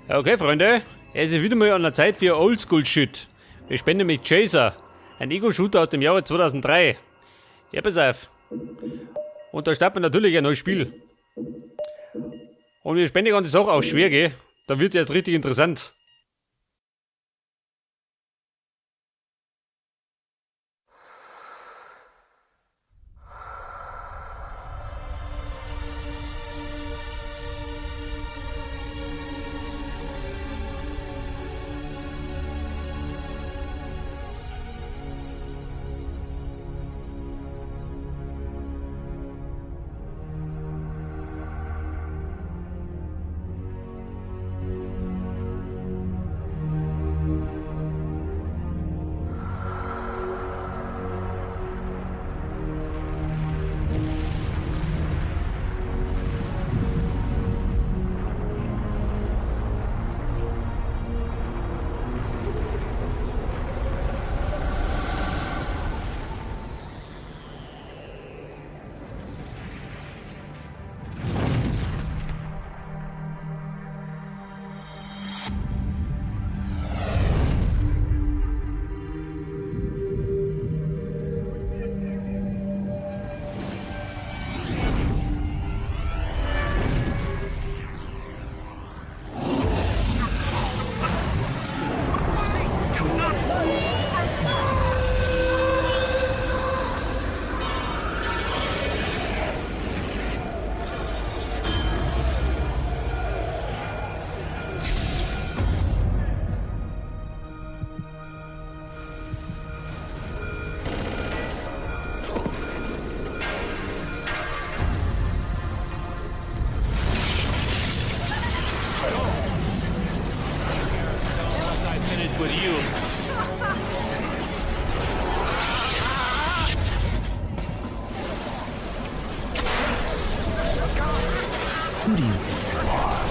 Okay, Freunde, es ist wieder mal an der Zeit für Oldschool-Shit. Wir spielen mit Chaser, ein Ego-Shooter aus dem Jahre 2003. Ja, pass auf. Und da startet man natürlich ein neues Spiel. Und wir spielen die ganze Sache auch schwer, gell? Da wird es jetzt richtig interessant. With you. Who do you think you are?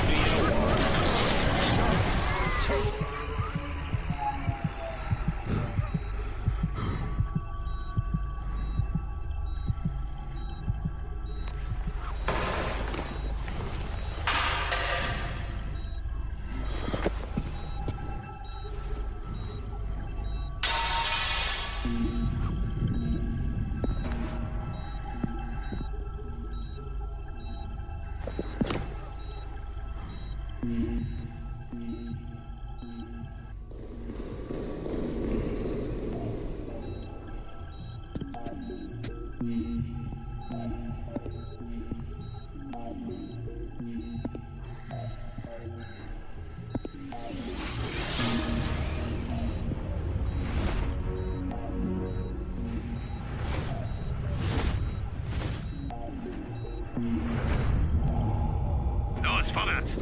Los, vorwärts!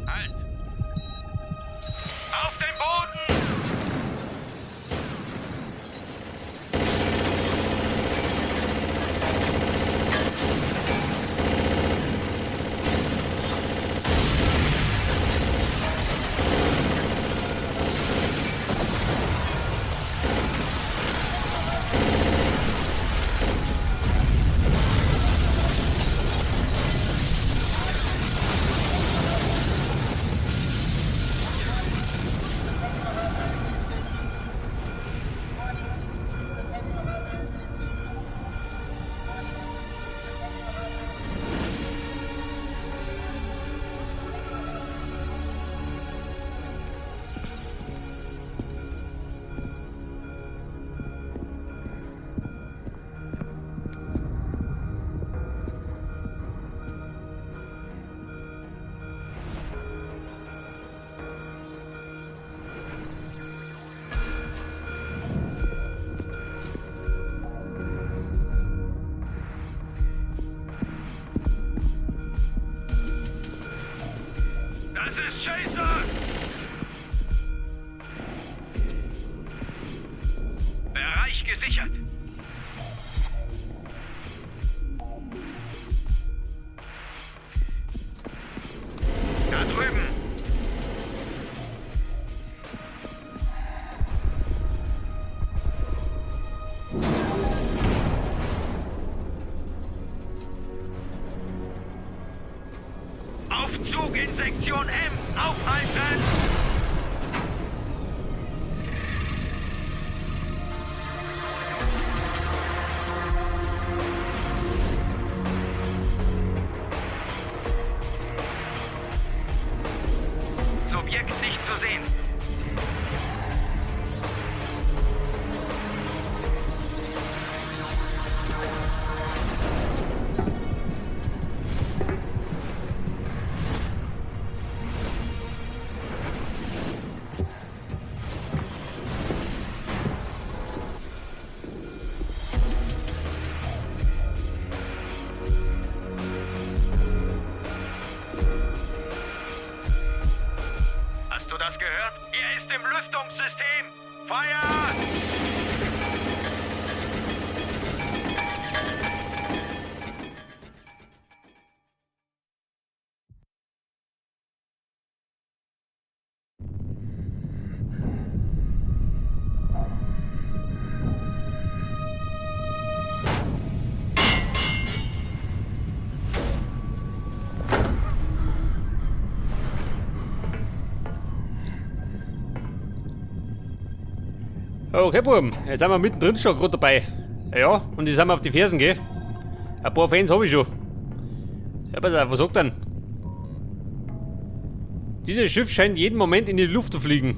Halt! Auf den Boden! Das ist Chaser! Bereich gesichert! Zug in Sektion M. Aufhalten! Subjekt nicht zu sehen. Hast du das gehört? Er ist im Lüftungssystem! Feuer! Okay, Buben, jetzt sind wir mittendrin schon gerade dabei. Ja, und die sind wir auf die Fersen, gell? Ein paar Fans habe ich schon. Ja, pass auf, was sagt denn? Dieses Schiff scheint jeden Moment in die Luft zu fliegen.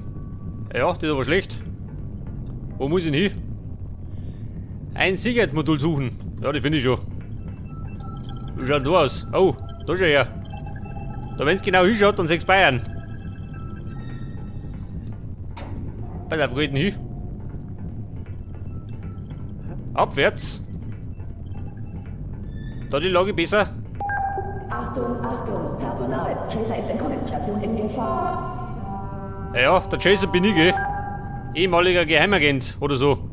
Ja, das ist aber schlecht. Wo muss ich denn hin? Ein Sicherheitsmodul suchen. Ja, das finde ich schon. Wie schaut da aus? Oh, da schon her. Da, wenn es genau hinschaut, dann 6 Bayern. Pass auf, wo geht denn hin? Abwärts. Da die Lage besser. Achtung, Achtung, Personal. Chaser ist in Kommunikation in Gefahr. Ja, der Chaser bin ich, gell? Ehemaliger Geheimagent oder so.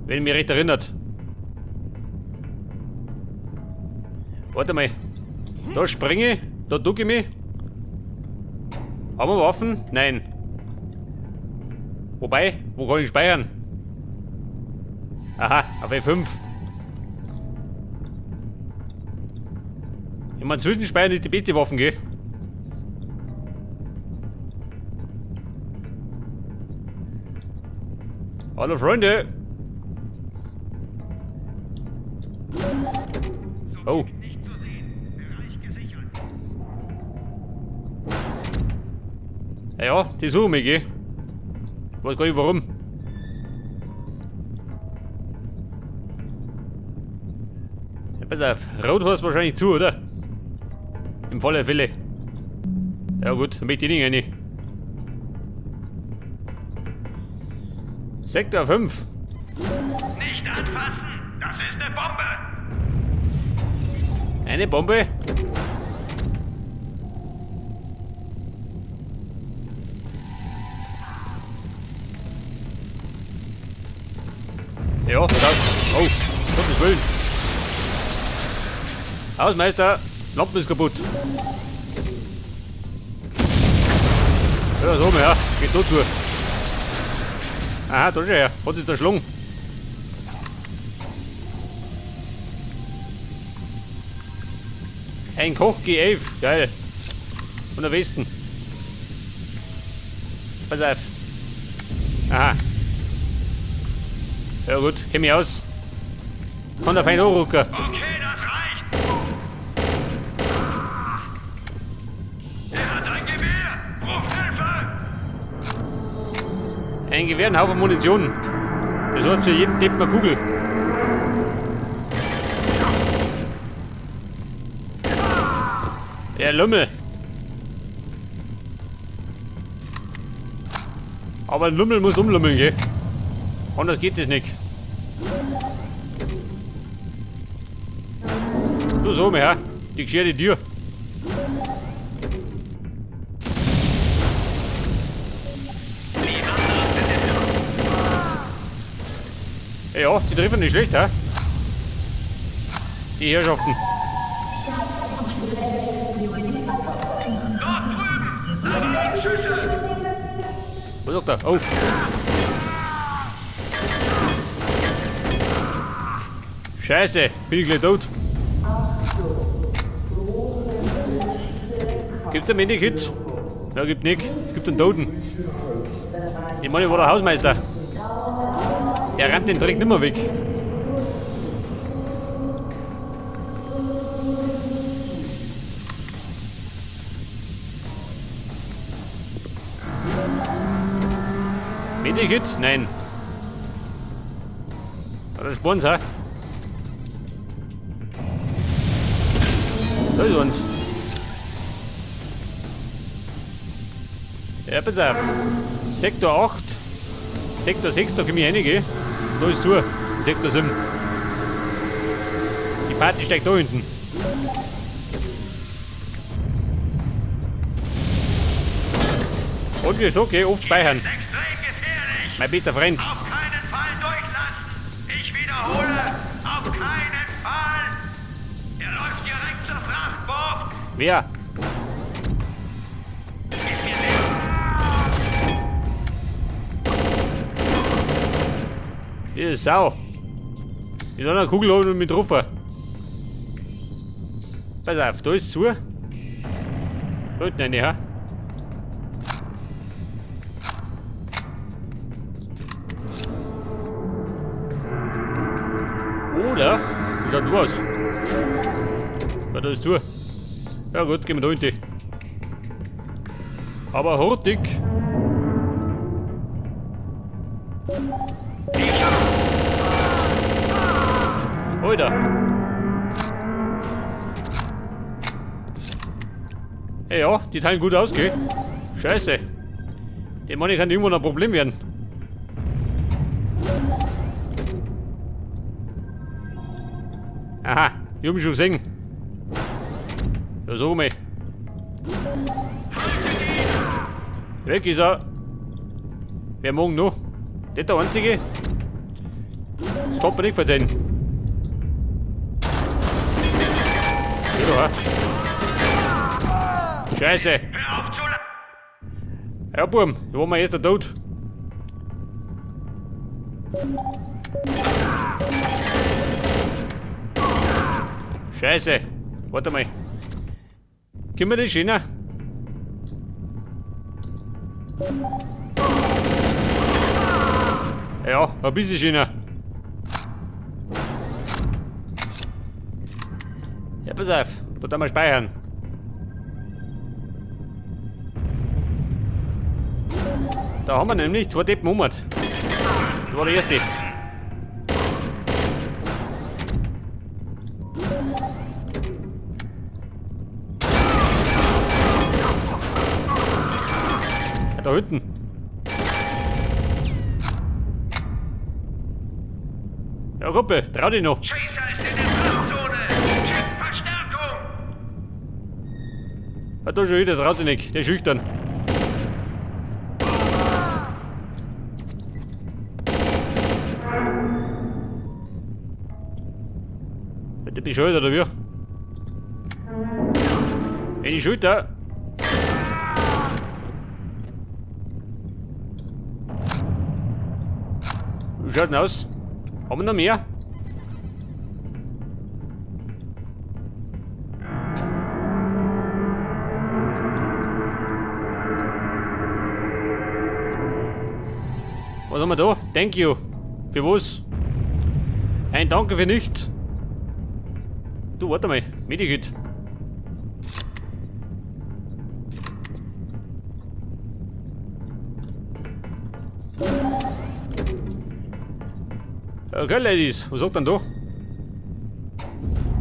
Wenn mich recht erinnert. Warte mal. Da springe ich, da ducke ich mich. Haben wir Waffen? Nein. Wobei, wo kann ich speichern? Aha, auf F5. Ich meine, Zwischenspeichern ist die beste Waffe, gell? Hallo Freunde! Oh. Nicht zu sehen. Bereich gesichert. Ja, die suchen mich, gell? Weiß gar nicht warum. Ja, pass auf, Rot heißt wahrscheinlich zu, oder? Im Fall der Fälle. Ja gut, dann möchte ich nicht rein. Sektor 5. Nicht anfassen! Das ist eine Bombe! Eine Bombe. Ja, da. Oh, Gottes Willen. Hausmeister, Lampe ist kaputt. Ja, so, ja, geht da zu. Aha, da ist er. Hat sich erschlungen. Ein Koch G11, geil. Und der Westen. Pass auf. Aha. Ja gut, kenn mich aus. Kann der fein anrucken. Okay, das reicht! Er hat ein Gewehr! Ruft Hilfe! Ein Gewehr, ein Haufen Munition. Das hat für jeden Depp eine Kugel. Der Lümmel. Aber ein Lümmel muss umlümmeln, gell? Anders geht das nicht. Du so, mir her. Die gescherte Tür. Ja, die treffen nicht schlecht, hä? Die Herrschaften. Was sagt er? Oh. Scheiße, bin ich gleich tot. Gibt's ein Medikit? Ja, gibt nicht. Gibt einen Toten. Ich meine, war der Hausmeister. Der rennt den Dreck nimmer weg. Medikit? Nein. Oder Sponsor? Da ist uns. Ja, pass auf. Sektor 8. Sektor 6, da kann ich reingehen. Da ist zu. Sektor 7. Die Party steigt da hinten. Und wie ist okay, oft speichern. Extrem gefährlich. Mein bester Freund. Auf keinen Fall durchlassen. Ich wiederhole, auf keinen Fall. Er läuft direkt zur Frachtbucht. Wer? Diese Sau. In einer Kugel habe ich mich getroffen. Pass auf, da ist es zu. Gut, nein, ja. Oder? Wie schaut du aus? Ja, da ist zu. Ja gut, gehen wir da hinten. Aber hurtig. Alter. Hey, ja, die teilen gut aus, gell? Scheiße. Ich meine, kann irgendwo ein Problem werden. Aha, ich hab mich schon gesehen. Ja, so mal. Weg ist er. Wer morgen noch? Das der einzige? Das kann man nicht verzeihen. Ja. Scheiße. Hör auf zu Ja, Burm, da war mein erster tot. Scheiße. Warte mal. Können wir das schöner? Ja, ein bisschen schöner. Ja, pass auf. Da tun wir speichern. Da haben wir nämlich 2 Deppen umgekehrt. Das war der erste. Ja, da hinten. Ja, Kumpel, trau dich noch. Chaser ist in der Frachtzone. Schickt Verstärkung. Ja, da schon wieder draußen nicht. Der ist schüchtern. Der bescheuert oder wie? Wenn ich schulter. Wie schaut denn aus? Haben wir noch mehr? Was haben wir da? Thank you. Für was? Ein Danke für nichts. Du, warte mal. Medikit. Okay, Ladies. Was sagt denn da?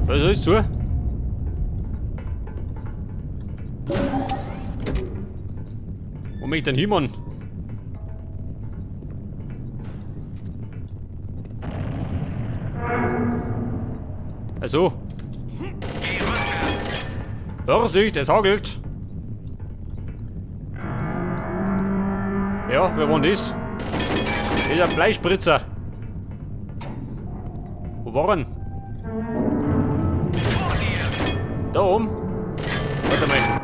Was ist zu? Wo möchte ich denn hin, Mann? Also. Vorsicht, es hagelt. Ja, wer war denn das? Der Bleispritzer. Wo war er? Da oben. Warte mal.